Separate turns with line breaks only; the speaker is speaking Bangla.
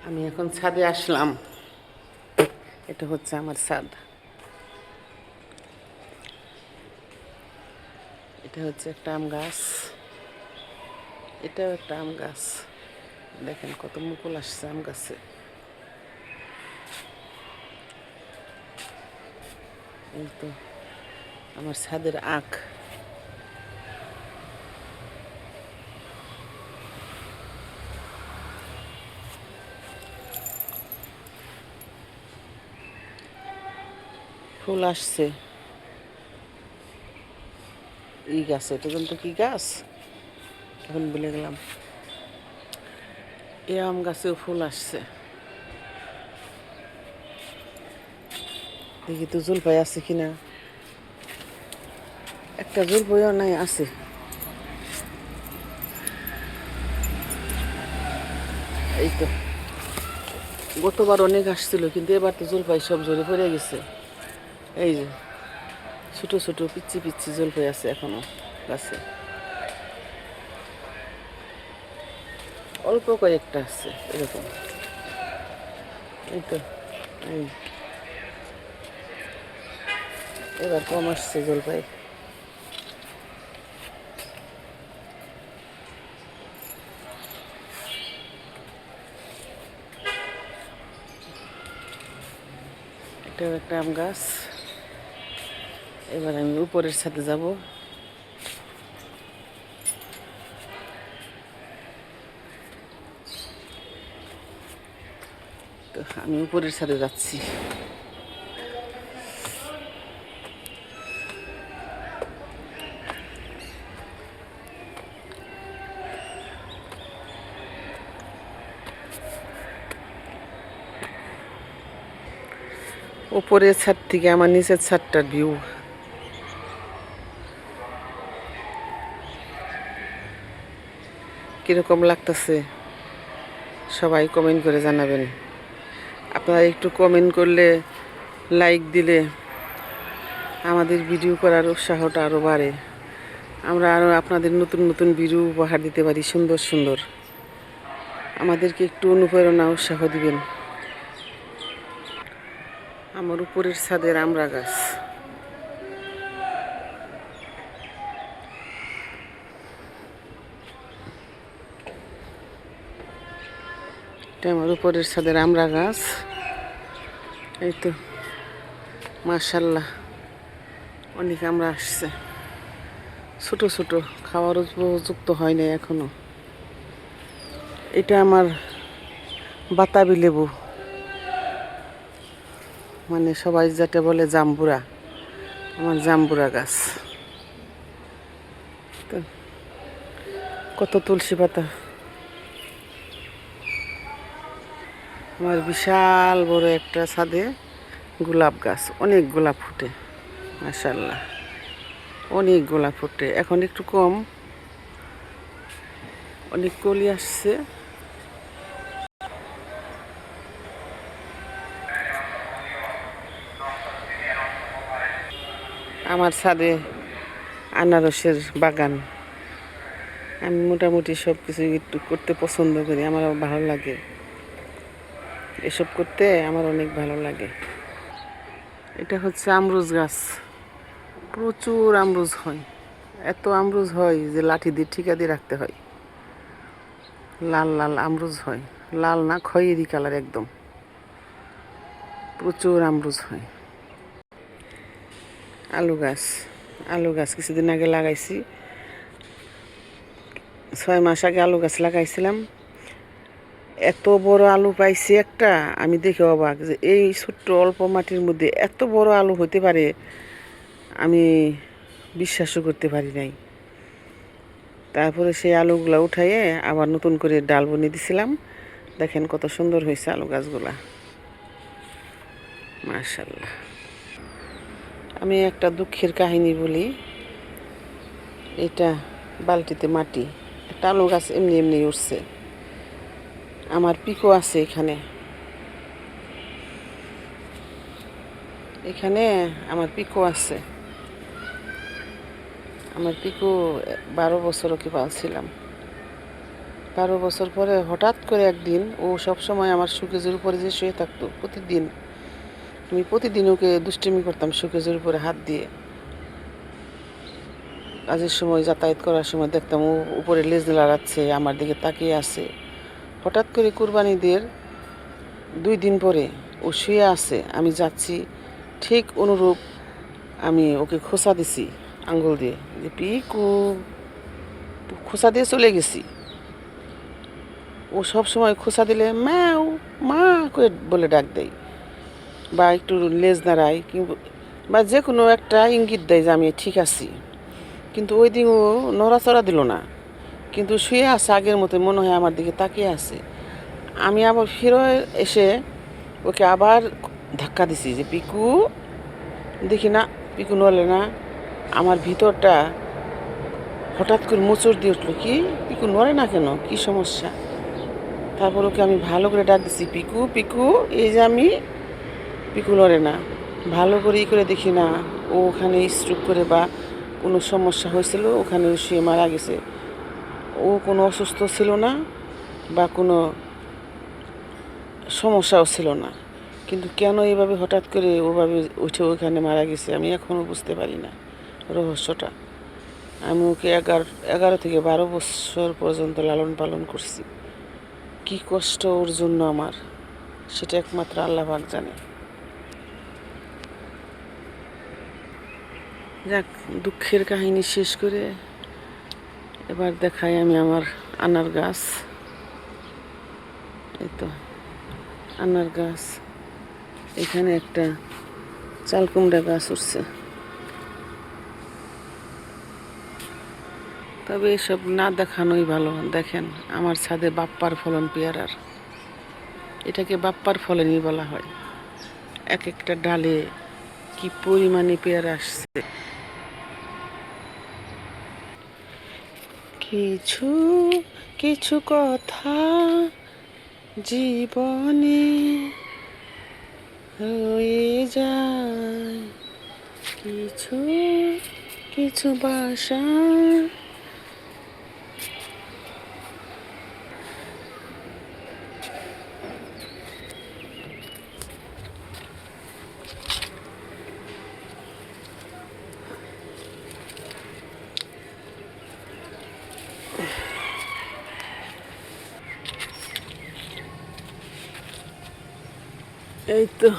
আমি এখন ছাদে আসলাম। এটা হচ্ছে আমার ছাদ। এটা হচ্ছে একটা আম গাছ, এটাও একটা আম গাছ। দেখেন কত মুকুল আসছে আম গাছে। এই তো আমার ছাদের আখ। ফুল আসছে। এই গাছে এটা কিন্তু কি গাছ এখন ভুলে গেলাম। এই আম গাছেও ফুল আসছে। দেখি তো জলপাই আছে কিনা। একটা জলপাইও নাই, আছে। এই তো গতবার অনেক আসছিল, কিন্তু এবার তো জলপাই সব ঝরে পড়ে গেছে। এই যে ছোট ছোট পিচ্ছি পিচ্ছি জলপাই আছে এখনো গাছে, অল্প কয়েকটা আছে এরকম। এই তো এই এবার কম আসছে জলপাই। এটাও একটা আম গাছ। এবার আমি উপরের ছাদে যাব। তো আমি উপরের ছাদে যাচ্ছি। উপরের ছাদ থেকে আমার নিচের ছাদটার ভিউ। কিরকম লাগতেছে সবাই কমেন্ট করে জানাবেন। আপনারা একটু কমেন্ট করলে, লাইক দিলে আমাদের ভিডিও করার উৎসাহটা আরও বাড়ে। আমরা আরও আপনাদের নতুন নতুন ভিডিও উপহার দিতে পারি, সুন্দর সুন্দর। আমাদেরকে একটু অনুপ্রেরণা উৎসাহ দিবেন। আমার উপরের ছাদের আমড়া গাছ। এটা আমার উপরের ছাদের আমড়া গাছ। এই তো মাশাআল্লাহ অনেক আমড়া আসছে, ছোট ছোট, খাওয়ার উপযুক্ত হয় নাই এখনো। এটা আমার বাতাবি লেবু, মানে সবাই যেটা বলে জাম্বুরা, আমার জাম্বুরা গাছ। তো কত তুলসী পাতা। আমার বিশাল বড় একটা ছাদে গোলাপ গাছ, অনেক গোলাপ ফুটে মাশাআল্লাহ, অনেক গোলাপ ফুটে। এখন একটু কম, অনেক কলি আসছে। আমার ছাদে আনারসের বাগান। আমি মোটামুটি সব কিছু একটু করতে পছন্দ করি, আমার ভালো লাগে এসব করতে, আমার অনেক ভালো লাগে। এটা হচ্ছে আমরুজ গাছ, প্রচুর আমরুজ হয়। এত আমরুজ হয় যে লাঠি দিয়ে ঠিকা দিয়ে রাখতে হয়। লাল লাল আমরুজ হয়, লাল না খয়েরি কালার একদম, প্রচুর আমরুজ হয়। আলু গাছ, আলু গাছ কিছুদিন আগে লাগাইছি, 6 মাস আগে আলু গাছ লাগাইছিলাম। এত বড় আলু পাইছি একটা, আমি দেখে অবাক যে এই ছোট্ট অল্প মাটির মধ্যে এত বড় আলু হতে পারে, আমি বিশ্বাসও করতে পারি নাই। তারপরে সেই আলুগুলা উঠাইয়ে আবার নতুন করে ডাল বনিয়ে দিছিলাম। দেখেন কত সুন্দর হয়েছে আলু গাছগুলা, মাশাআল্লাহ। আমি একটা দুঃখের কাহিনী বলি। এটা বালতিতে মাটি, একটা আলু গাছ এমনি এমনি উঠছে। আমার পিকো আছে এখানে, এখানে আমার পিকো আছে। আমার পিকো 12 বছর ওকে পালছিলাম। 12 বছর পরে হঠাৎ করে একদিন ও সব সময় আমার শোকেজের উপরে যে শুয়ে থাকতো প্রতিদিন, আমি প্রতিদিন ওকে দুষ্টুমি করতাম শোকেজের উপরে হাত দিয়ে। কাজের সময় যাতায়াত করার সময় দেখতাম ও উপরে লেজ নাড়াচ্ছে, আমার দিকে তাকিয়ে আছে। হঠাৎ করে কুরবানিদের 2 দিন পরে ও শুয়ে আছে, আমি যাচ্ছি, ঠিক অনুরূপ আমি ওকে খোঁচা দিছি আঙ্গুল দিয়ে, যে পিকু, খোঁচা দিয়ে চলে গেছি। ও সব সময় খোঁচা দিলে ম্যাও মা করে বলে ডাক দেয়, বা একটু লেজ নাড়ায়, বা যে কোনো একটা ইঙ্গিত দেয় যে আমি ঠিক আছি। কিন্তু ওই দিন ও নড়াচড়া দিল না, কিন্তু শুয়ে আছে আগের মতো, মনে হয় আমার দিকে তাকিয়ে আছে। আমি আবার ফিরে এসে ওকে আবার ধাক্কা দিছি, যে পিকু, দেখি না পিকু নড়লে না। আমার ভিতরটা হঠাৎ করে মোচড় দিয়ে উঠলো, কি পিকু নড়ে না কেন, কি সমস্যা? তারপর ওকে আমি ভালো করে ডাক দিছি, পিকু পিকু, এই যে আমি। পিকু নড়ে না। ভালো করে করে দেখি না ও ওখানে স্ট্রোক করে বা কোনো সমস্যা হয়েছিল, ওখানে শুয়ে মারা গেছে। ও কোনো অসুস্থ ছিল না বা কোনো সমস্যাও ছিল না, কিন্তু কেন এইভাবে হঠাৎ করে ওভাবে উঠে ওখানে মারা গেছে আমি এখনও বুঝতে পারি না রহস্যটা। আমি ওকে 11 থেকে 12 বছর পর্যন্ত লালন পালন করছি। কি কষ্ট ওর জন্য আমার, সেটা একমাত্র আল্লাহ পাক জানে। যাক, দুঃখের কাহিনী শেষ করে এবার দেখাই আমি আমার আনার গাছ। এই তো আনার গাছ, এখানে একটা চাল কুমড়া গাছ উঠছে। তবে এসব না দেখানোই ভালো। দেখেন আমার ছাদে বাপ্পার ফলন পেয়ারার, এটাকে বাপ্পার ফলনই বলা হয়। এক একটা ডালে কি পরিমাণে পেয়ারা আসছে। কিছু কিছু কথা জীবনে রয়ে যায়, কিছু কিছু বাসা। এই তো